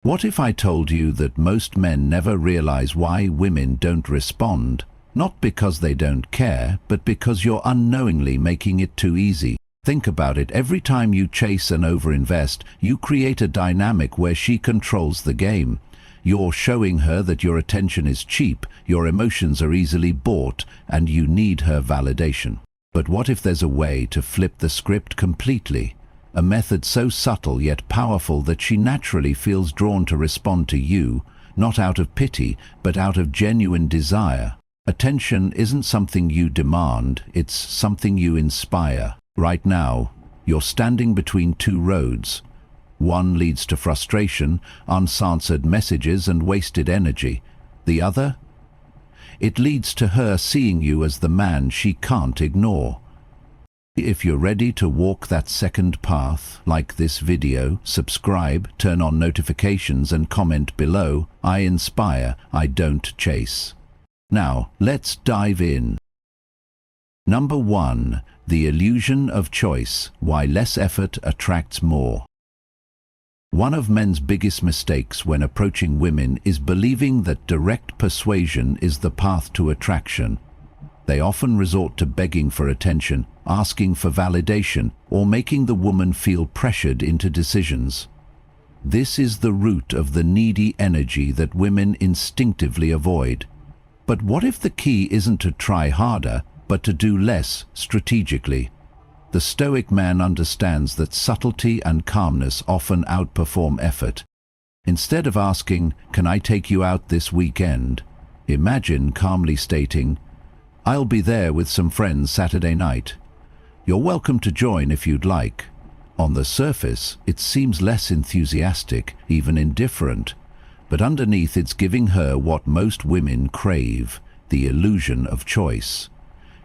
What if I told you that most men never realize why women don't respond? Not because they don't care, but because you're unknowingly making it too easy. Think about it. Every time you chase and overinvest, you create a dynamic where she controls the game. You're showing her that your attention is cheap, your emotions are easily bought, and you need her validation. But what if there's a way to flip the script completely? A method so subtle yet powerful that she naturally feels drawn to respond to you, not out of pity, but out of genuine desire. Attention isn't something you demand, it's something you inspire. Right now, you're standing between two roads. One leads to frustration, unanswered messages and wasted energy. The other? It leads to her seeing you as the man she can't ignore. If you're ready to walk that second path, like this video, subscribe, turn on notifications and comment below. I inspire, I don't chase. Now, let's dive in. Number 1. The illusion of choice. Why less effort attracts more. One of men's biggest mistakes when approaching women is believing that direct persuasion is the path to attraction. They often resort to begging for attention, asking for validation, or making the woman feel pressured into decisions. This is the root of the needy energy that women instinctively avoid. But what if the key isn't to try harder, but to do less strategically? The Stoic man understands that subtlety and calmness often outperform effort. Instead of asking, "Can I take you out this weekend?" imagine calmly stating, "I'll be there with some friends Saturday night. You're welcome to join if you'd like." On the surface, it seems less enthusiastic, even indifferent, but underneath it's giving her what most women crave, the illusion of choice.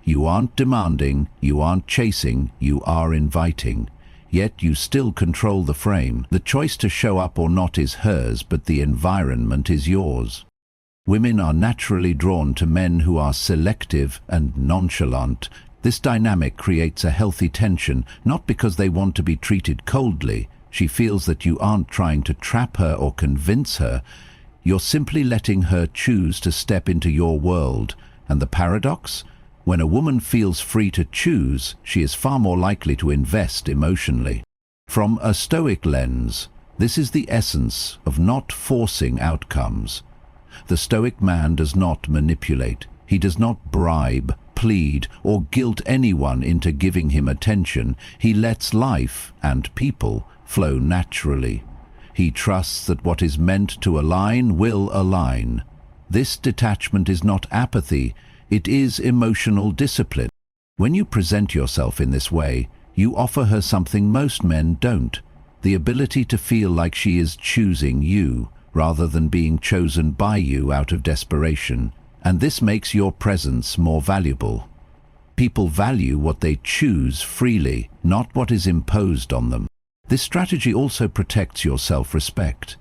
You aren't demanding, you aren't chasing, you are inviting. Yet you still control the frame. The choice to show up or not is hers, but the environment is yours. Women are naturally drawn to men who are selective and nonchalant. This dynamic creates a healthy tension, not because they want to be treated coldly. She feels that you aren't trying to trap her or convince her. You're simply letting her choose to step into your world. And the paradox? When a woman feels free to choose, she is far more likely to invest emotionally. From a Stoic lens, this is the essence of not forcing outcomes. The Stoic man does not manipulate. He does not bribe, plead, or guilt anyone into giving him attention. He lets life and people flow naturally. He trusts that what is meant to align will align. This detachment is not apathy, it is emotional discipline. When you present yourself in this way, you offer her something most men don't, the ability to feel like she is choosing you, rather than being chosen by you out of desperation. And this makes your presence more valuable. People value what they choose freely, not what is imposed on them. This strategy also protects your self-respect.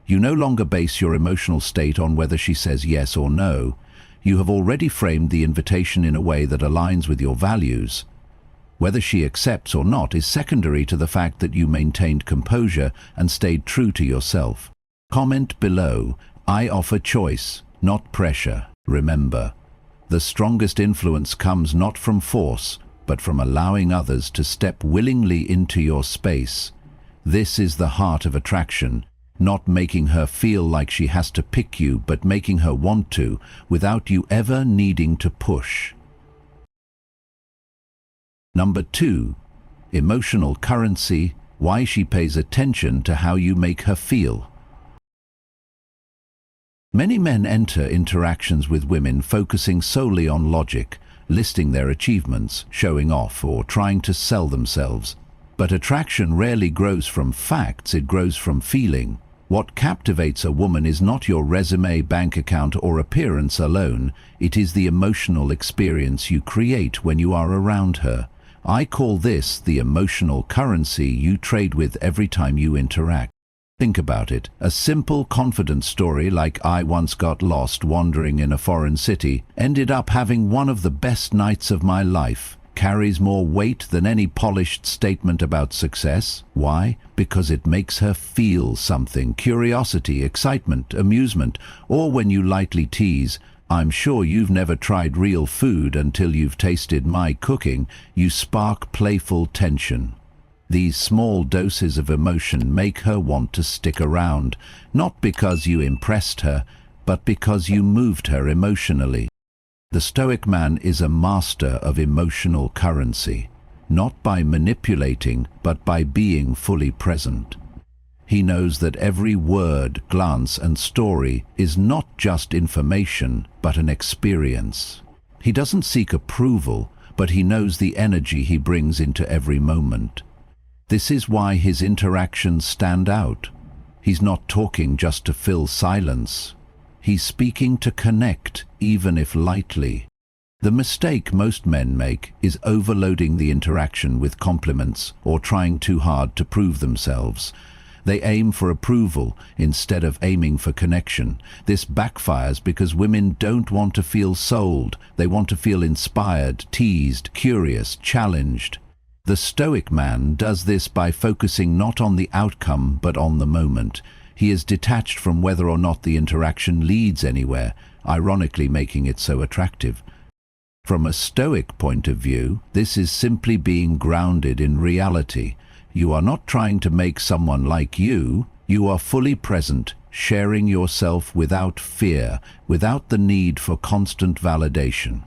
You no longer base your emotional state on whether she says yes or no. You have already framed the invitation in a way that aligns with your values. Whether she accepts or not is secondary to the fact that you maintained composure and stayed true to yourself. Comment below. I offer choice, not pressure. Remember, the strongest influence comes not from force, but from allowing others to step willingly into your space. This is the heart of attraction, not making her feel like she has to pick you, but making her want to, without you ever needing to push. Number 2. Emotional currency. Why she pays attention to how you make her feel. Many men enter interactions with women focusing solely on logic, listing their achievements, showing off, or trying to sell themselves. But attraction rarely grows from facts, it grows from feeling. What captivates a woman is not your resume, bank account, or appearance alone. It is the emotional experience you create when you are around her. I call this the emotional currency you trade with every time you interact. Think about it. A simple, confident story like "I once got lost wandering in a foreign city, ended up having one of the best nights of my life," carries more weight than any polished statement about success. Why? Because it makes her feel something: curiosity, excitement, amusement, or when you lightly tease, "I'm sure you've never tried real food until you've tasted my cooking," you spark playful tension. These small doses of emotion make her want to stick around, not because you impressed her, but because you moved her emotionally. The Stoic man is a master of emotional currency, not by manipulating, but by being fully present. He knows that every word, glance, and story is not just information, but an experience. He doesn't seek approval, but he knows the energy he brings into every moment. This is why his interactions stand out. He's not talking just to fill silence. He's speaking to connect, even if lightly. The mistake most men make is overloading the interaction with compliments or trying too hard to prove themselves. They aim for approval instead of aiming for connection. This backfires because women don't want to feel sold. They want to feel inspired, teased, curious, challenged. The Stoic man does this by focusing not on the outcome but on the moment. He is detached from whether or not the interaction leads anywhere, ironically making it so attractive. From a Stoic point of view, this is simply being grounded in reality. You are not trying to make someone like you. You are fully present, sharing yourself without fear, without the need for constant validation.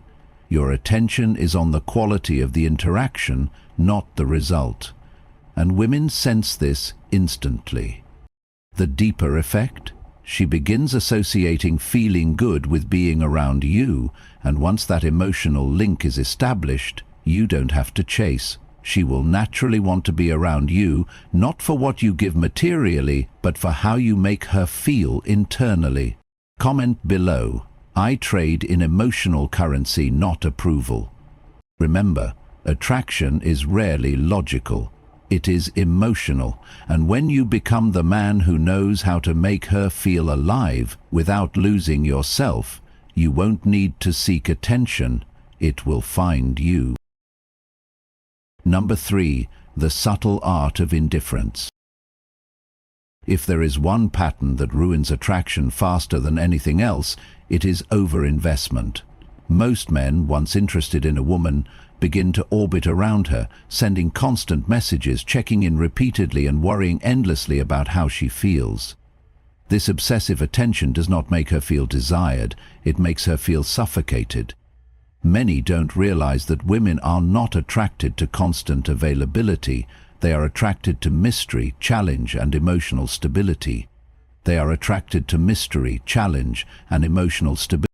Your attention is on the quality of the interaction, not the result. And women sense this instantly. The deeper effect? She begins associating feeling good with being around you, and once that emotional link is established, you don't have to chase. She will naturally want to be around you, not for what you give materially, but for how you make her feel internally. Comment below. I trade in emotional currency, not approval. Remember, attraction is rarely logical. It is emotional, and when you become the man who knows how to make her feel alive without losing yourself, you won't need to seek attention. It will find you. Number 3. The subtle art of indifference. If there is one pattern that ruins attraction faster than anything else, it is overinvestment. Most men, once interested in a woman, begin to orbit around her, sending constant messages, checking in repeatedly, and worrying endlessly about how she feels. This obsessive attention does not make her feel desired, it makes her feel suffocated. Many don't realize that women are not attracted to constant availability. They are attracted to mystery, challenge, and emotional stability. They are attracted to mystery, challenge, and emotional stability.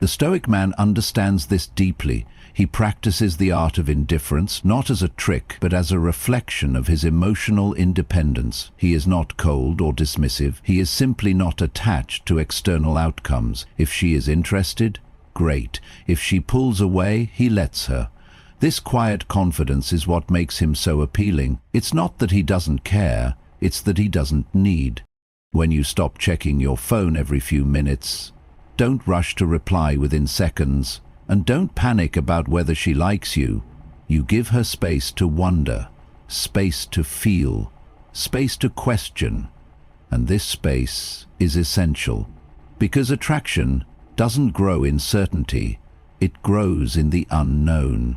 The Stoic man understands this deeply. He practices the art of indifference, not as a trick, but as a reflection of his emotional independence. He is not cold or dismissive. He is simply not attached to external outcomes. If she is interested, great. If she pulls away, he lets her. This quiet confidence is what makes him so appealing. It's not that he doesn't care, it's that he doesn't need. When you stop checking your phone every few minutes, don't rush to reply within seconds, and don't panic about whether she likes you. You give her space to wonder, space to feel, space to question. And this space is essential, because attraction doesn't grow in certainty, it grows in the unknown.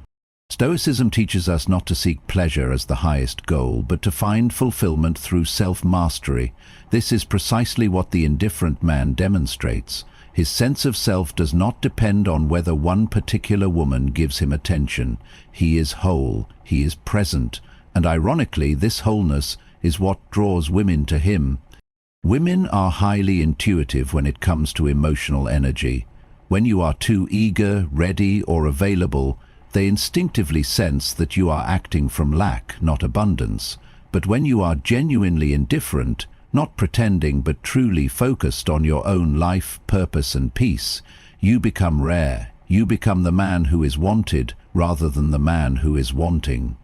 Stoicism teaches us not to seek pleasure as the highest goal, but to find fulfillment through self-mastery. This is precisely what the indifferent man demonstrates. His sense of self does not depend on whether one particular woman gives him attention. He is whole, he is present, and ironically, this wholeness is what draws women to him. Women are highly intuitive when it comes to emotional energy. When you are too eager, ready, or available, they instinctively sense that you are acting from lack, not abundance. But when you are genuinely indifferent, not pretending but truly focused on your own life, purpose, and peace, you become rare. You become the man who is wanted rather than the man who is wanting.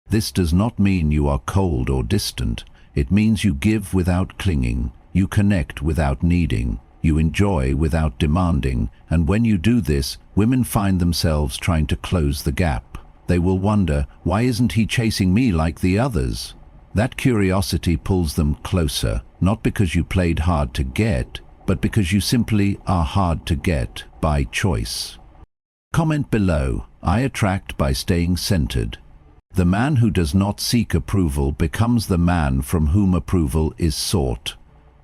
This does not mean you are cold or distant. It means you give without clinging, you connect without needing, you enjoy without demanding, and when you do this, women find themselves trying to close the gap. They will wonder, why isn't he chasing me like the others? That curiosity pulls them closer, not because you played hard to get, but because you simply are hard to get by choice. Comment below, I attract by staying centered. The man who does not seek approval becomes the man from whom approval is sought.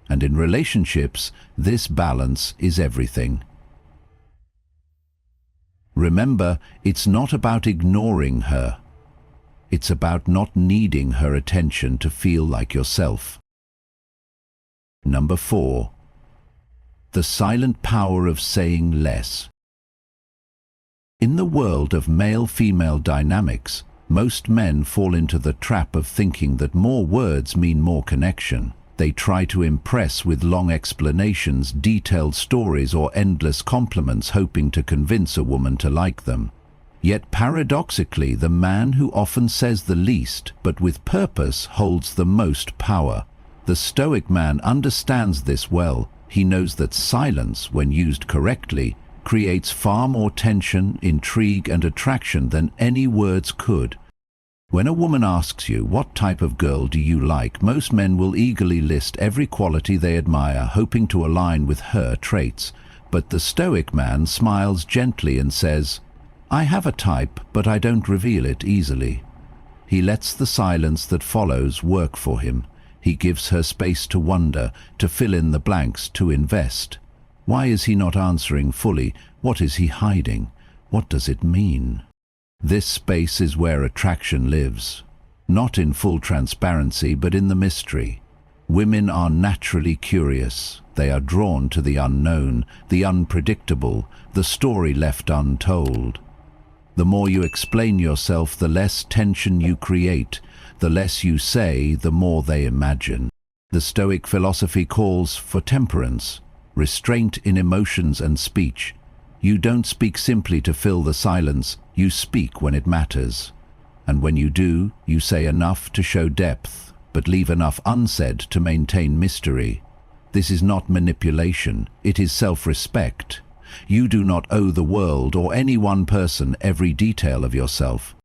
And in relationships, this balance is everything. Remember, it's not about ignoring her. It's about not needing her attention to feel like yourself. Number 4. The silent power of saying less. In the world of male-female dynamics, most men fall into the trap of thinking that more words mean more connection. They try to impress with long explanations, detailed stories, or endless compliments, hoping to convince a woman to like them. Yet paradoxically, the man who often says the least, but with purpose, holds the most power. The Stoic man understands this well. He knows that silence, when used correctly, creates far more tension, intrigue, and attraction than any words could. When a woman asks you, what type of girl do you like, most men will eagerly list every quality they admire, hoping to align with her traits. But the Stoic man smiles gently and says, I have a type, but I don't reveal it easily. He lets the silence that follows work for him. He gives her space to wonder, to fill in the blanks, to invest. Why is he not answering fully? What is he hiding? What does it mean? This space is where attraction lives, not in full transparency, but in the mystery. Women are naturally curious. They are drawn to the unknown, the unpredictable, the story left untold. The more you explain yourself, the less tension you create. The less you say, the more they imagine. The Stoic philosophy calls for temperance, restraint in emotions and speech. You don't speak simply to fill the silence, you speak when it matters. And when you do, you say enough to show depth, but leave enough unsaid to maintain mystery. This is not manipulation, it is self-respect. You do not owe the world or any one person every detail of yourself.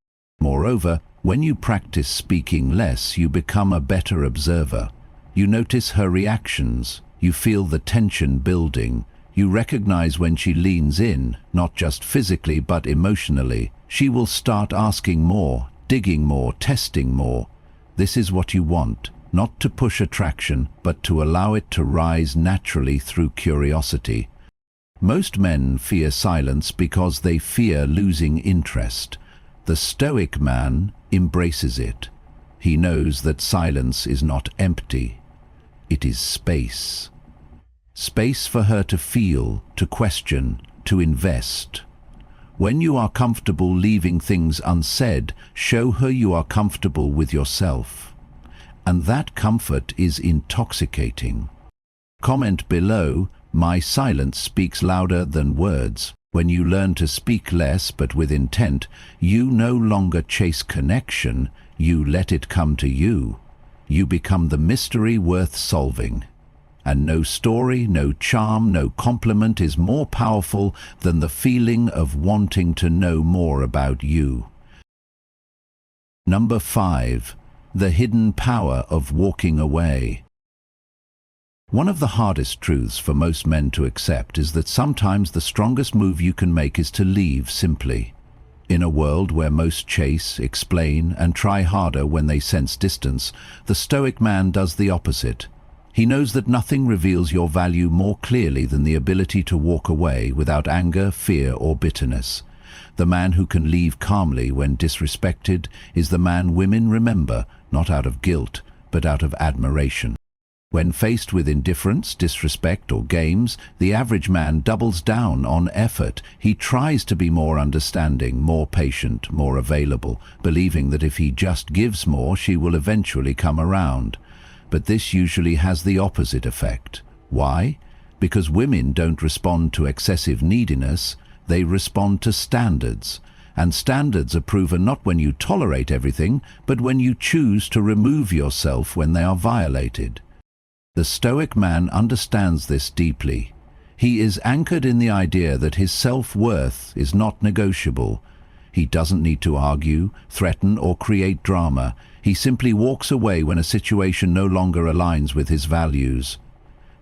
Moreover, when you practice speaking less, you become a better observer. You notice her reactions, you feel the tension building. You recognize when she leans in, not just physically but emotionally. She will start asking more, digging more, testing more. This is what you want, not to push attraction, but to allow it to rise naturally through curiosity. Most men fear silence because they fear losing interest. The Stoic man embraces it. He knows that silence is not empty. It is space. Space for her to feel, to question, to invest. When you are comfortable leaving things unsaid, show her you are comfortable with yourself. And that comfort is intoxicating. Comment below, my silence speaks louder than words. When you learn to speak less but with intent, you no longer chase connection, you let it come to you. You become the mystery worth solving. And no story, no charm, no compliment is more powerful than the feeling of wanting to know more about you. Number 5. The hidden power of walking away. One of the hardest truths for most men to accept is that sometimes the strongest move you can make is to leave simply. In a world where most chase, explain, and try harder when they sense distance, the Stoic man does the opposite. He knows that nothing reveals your value more clearly than the ability to walk away without anger, fear, or bitterness. The man who can leave calmly when disrespected is the man women remember, not out of guilt, but out of admiration. When faced with indifference, disrespect, or games, the average man doubles down on effort. He tries to be more understanding, more patient, more available, believing that if he just gives more, she will eventually come around. But this usually has the opposite effect. Why? Because women don't respond to excessive neediness, they respond to standards. And standards are proven not when you tolerate everything, but when you choose to remove yourself when they are violated. The Stoic man understands this deeply. He is anchored in the idea that his self-worth is not negotiable. He doesn't need to argue, threaten, or create drama. He simply walks away when a situation no longer aligns with his values.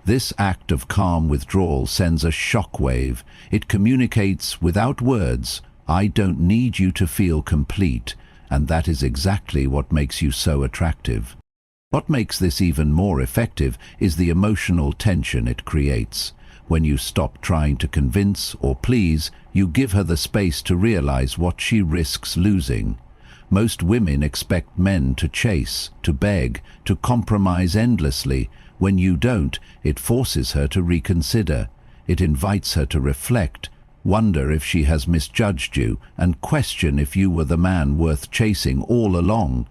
This act of calm withdrawal sends a shockwave. It communicates without words, "I don't need you to feel complete," and that is exactly what makes you so attractive. What makes this even more effective is the emotional tension it creates. When you stop trying to convince or please, you give her the space to realize what she risks losing. Most women expect men to chase, to beg, to compromise endlessly. When you don't, it forces her to reconsider. It invites her to reflect, wonder if she has misjudged you, and question if you were the man worth chasing all along.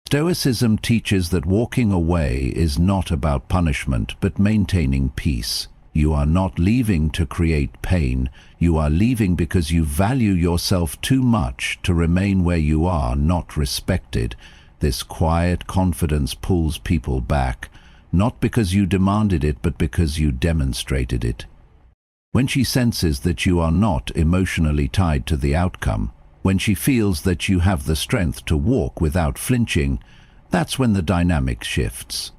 Stoicism teaches that walking away is not about punishment, but maintaining peace. You are not leaving to create pain. You are leaving because you value yourself too much to remain where you are, not respected. This quiet confidence pulls people back, not because you demanded it, but because you demonstrated it. When she senses that you are not emotionally tied to the outcome, when she feels that you have the strength to walk without flinching, that's when the dynamic shifts.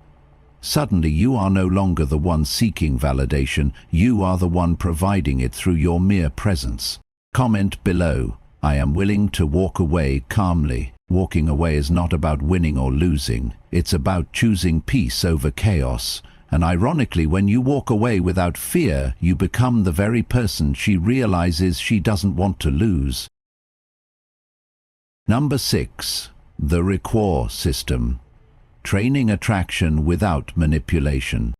Suddenly you are no longer the one seeking validation, you are the one providing it through your mere presence. Comment below, "I am willing to walk away calmly." Walking away is not about winning or losing, it's about choosing peace over chaos. And ironically, when you walk away without fear, you become the very person she realizes she doesn't want to lose. Number 6. The reward system. Training attraction without manipulation.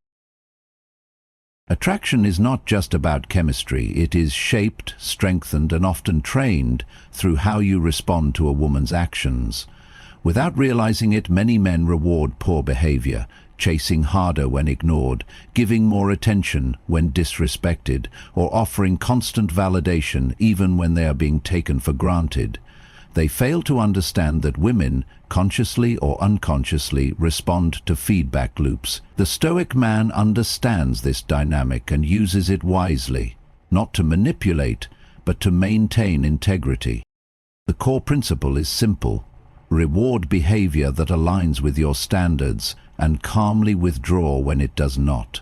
Attraction is not just about chemistry, it is shaped, strengthened, and often trained through how you respond to a woman's actions. Without realizing it, many men reward poor behavior, chasing harder when ignored, giving more attention when disrespected, or offering constant validation even when they are being taken for granted. They fail to understand that women, consciously or unconsciously, respond to feedback loops. The Stoic man understands this dynamic and uses it wisely, not to manipulate, but to maintain integrity. The core principle is simple: reward behavior that aligns with your standards and calmly withdraw when it does not.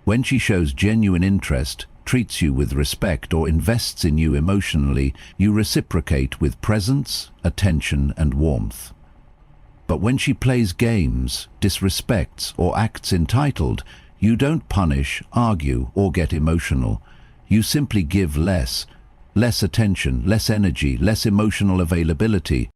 When she shows genuine interest, treats you with respect, or invests in you emotionally, you reciprocate with presence, attention, and warmth. But when she plays games, disrespects, or acts entitled, you don't punish, argue, or get emotional. You simply give less attention, less energy, less emotional availability.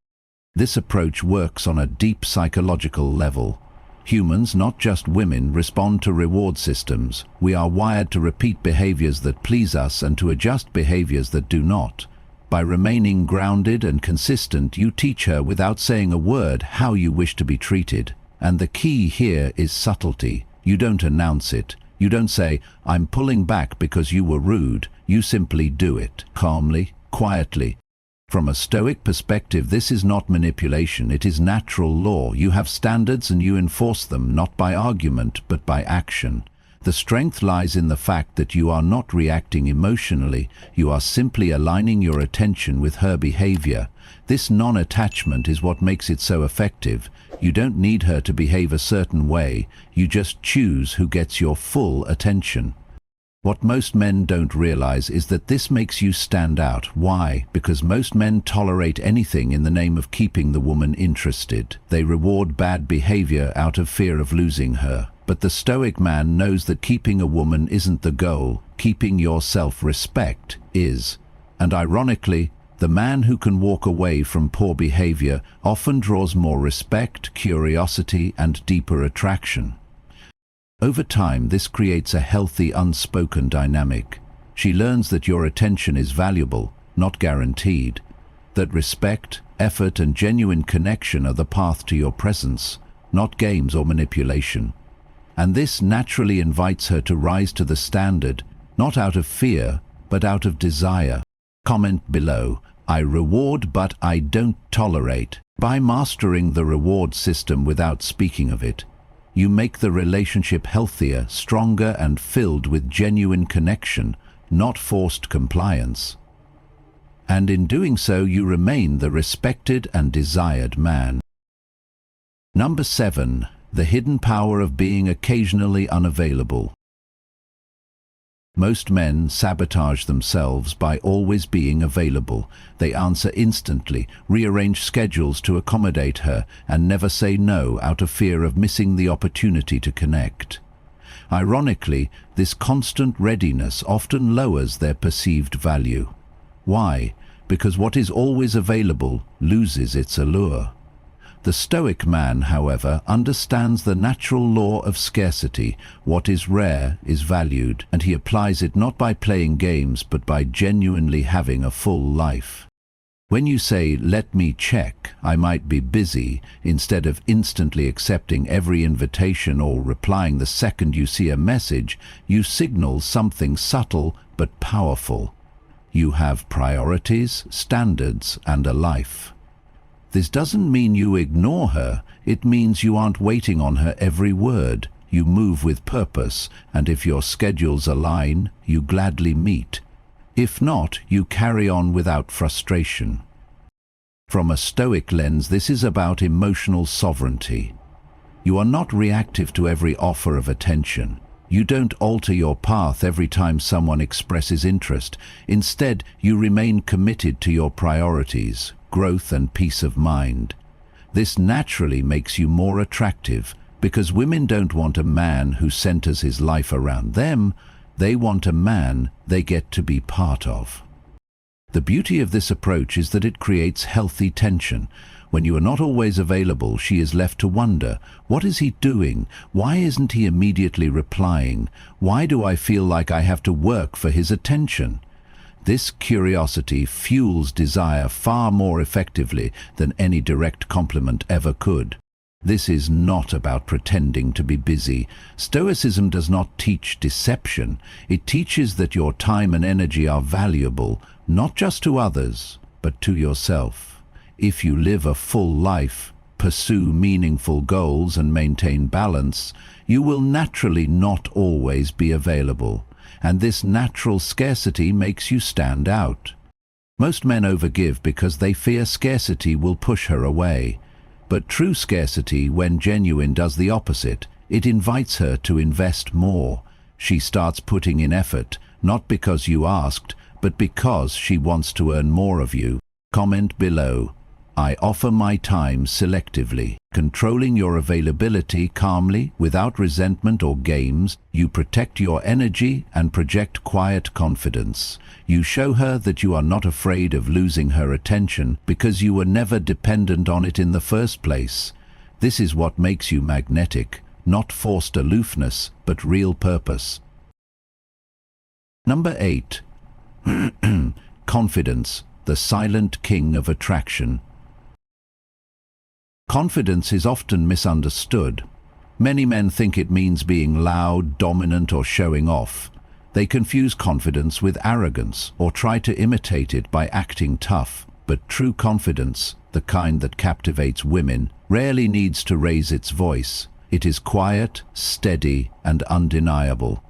This approach works on a deep psychological level. Humans, not just women, respond to reward systems. We are wired to repeat behaviors that please us and to adjust behaviors that do not. By remaining grounded and consistent, you teach her without saying a word how you wish to be treated. And the key here is subtlety. You don't announce it. You don't say, "I'm pulling back because you were rude." You simply do it, calmly, quietly. From a Stoic perspective, this is not manipulation, it is natural law. You have standards and you enforce them, not by argument, but by action. The strength lies in the fact that you are not reacting emotionally, you are simply aligning your attention with her behavior. This non-attachment is what makes it so effective. You don't need her to behave a certain way, you just choose who gets your full attention. What most men don't realize is that this makes you stand out. Why? Because most men tolerate anything in the name of keeping the woman interested. They reward bad behavior out of fear of losing her. But the Stoic man knows that keeping a woman isn't the goal. Keeping your self-respect is. And ironically, the man who can walk away from poor behavior often draws more respect, curiosity, and deeper attraction. Over time, this creates a healthy, unspoken dynamic. She learns that your attention is valuable, not guaranteed, that respect, effort, and genuine connection are the path to your presence, not games or manipulation. And this naturally invites her to rise to the standard, not out of fear, but out of desire. Comment below, "I reward but I don't tolerate." By mastering the reward system without speaking of it, you make the relationship healthier, stronger, and filled with genuine connection, not forced compliance. and in doing so you remain the respected and desired man. Number 7. The hidden power of being occasionally unavailable. Most men sabotage themselves by always being available. They answer instantly, rearrange schedules to accommodate her, and never say no out of fear of missing the opportunity to connect. Ironically, this constant readiness often lowers their perceived value. Why? Because what is always available loses its allure. The Stoic man, however, understands the natural law of scarcity. What is rare is valued, and he applies it not by playing games but by genuinely having a full life. When you say, "Let me check, I might be busy," instead of instantly accepting every invitation or replying the second you see a message, you signal something subtle but powerful. You have priorities, standards, and a life. This doesn't mean you ignore her, it means you aren't waiting on her every word. You move with purpose, and if your schedules align, you gladly meet. If not, you carry on without frustration. From a Stoic lens, this is about emotional sovereignty. You are not reactive to every offer of attention. You don't alter your path every time someone expresses interest. Instead, you remain committed to your priorities, growth and peace of mind. This naturally makes you more attractive, because women don't want a man who centers his life around them. They want a man they get to be part of. The beauty of this approach is that it creates healthy tension. When you are not always available, she is left to wonder, what is he doing? Why isn't he immediately replying? Why do I feel like I have to work for his attention? This curiosity fuels desire far more effectively than any direct compliment ever could. This is not about pretending to be busy. Stoicism does not teach deception. It teaches that your time and energy are valuable, not just to others, but to yourself. If you live a full life, pursue meaningful goals, and maintain balance, you will naturally not always be available. And this natural scarcity makes you stand out. Most men overgive because they fear scarcity will push her away. But true scarcity, when genuine, does the opposite. It invites her to invest more. She starts putting in effort, not because you asked, but because she wants to earn more of you. Comment below. I offer my time selectively. Controlling your availability calmly, without resentment or games, you protect your energy and project quiet confidence. You show her that you are not afraid of losing her attention because you were never dependent on it in the first place. This is what makes you magnetic, not forced aloofness, but real purpose. Number 8. Confidence, the silent king of attraction. Confidence is often misunderstood. Many men think it means being loud, dominant, or showing off. They confuse confidence with arrogance or try to imitate it by acting tough. But true confidence, the kind that captivates women, rarely needs to raise its voice. It is quiet, steady, and undeniable.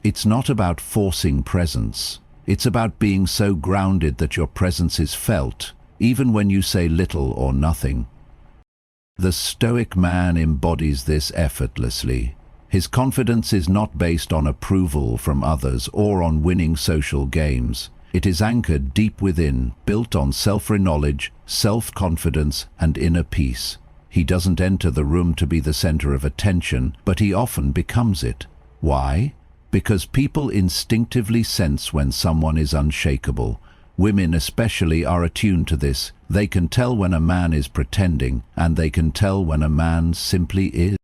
It's not about forcing presence. It's about being so grounded that your presence is felt, even when you say little or nothing. The Stoic man embodies this effortlessly. His confidence is not based on approval from others or on winning social games. It is anchored deep within, built on self-knowledge, self-confidence, and inner peace. He doesn't enter the room to be the center of attention, but he often becomes it. Why? Because people instinctively sense when someone is unshakable. Women especially are attuned to this. They can tell when a man is pretending, and they can tell when a man simply is.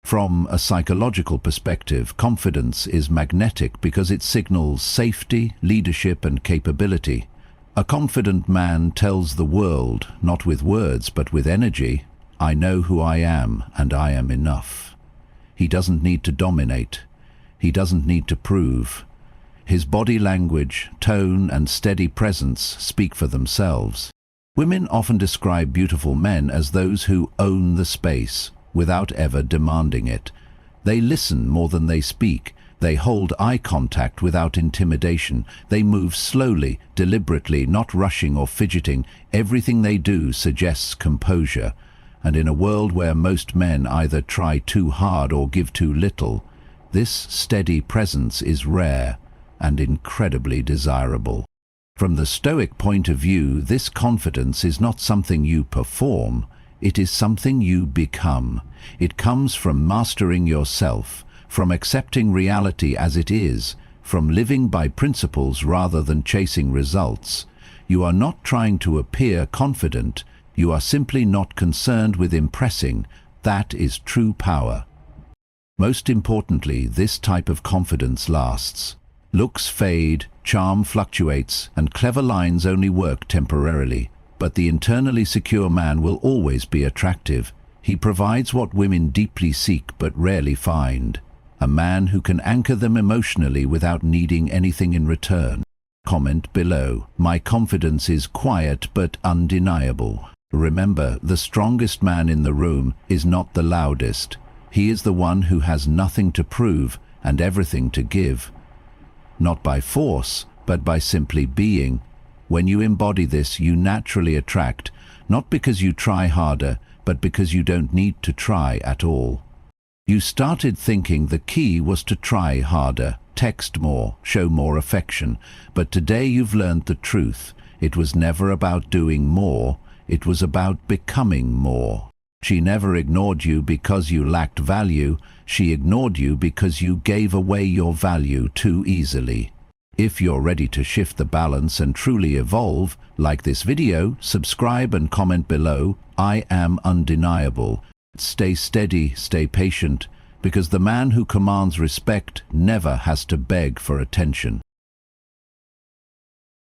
From a psychological perspective, confidence is magnetic because it signals safety, leadership, and capability. A confident man tells the world, not with words but with energy, I know who I am and I am enough. He doesn't need to dominate. He doesn't need to prove. His body language, tone, and steady presence speak for themselves. Women often describe beautiful men as those who own the space, without ever demanding it. They listen more than they speak, They hold eye contact without intimidation. They move slowly, deliberately, not rushing or fidgeting. Everything they do suggests composure. And in a world where most men either try too hard or give too little, this steady presence is rare and incredibly desirable. From the Stoic point of view, this confidence is not something you perform, it is something you become. It comes from mastering yourself, from accepting reality as it is, from living by principles rather than chasing results. You are not trying to appear confident, you are simply not concerned with impressing. That is true power. Most importantly, this type of confidence lasts. Looks fade, charm fluctuates, and clever lines only work temporarily. But the internally secure man will always be attractive. He provides what women deeply seek but rarely find. A man who can anchor them emotionally without needing anything in return. Comment below. My confidence is quiet but undeniable. Remember, the strongest man in the room is not the loudest. He is the one who has nothing to prove and everything to give. Not by force, but by simply being. When you embody this, you naturally attract, not because you try harder, but because you don't need to try at all. You started thinking the key was to try harder, text more, show more affection, but today you've learned the truth. It was never about doing more, it was about becoming more. She never ignored you because you lacked value, she ignored you because you gave away your value too easily. If you're ready to shift the balance and truly evolve, like this video, subscribe and comment below. I am undeniable. Stay steady, stay patient, because the man who commands respect never has to beg for attention.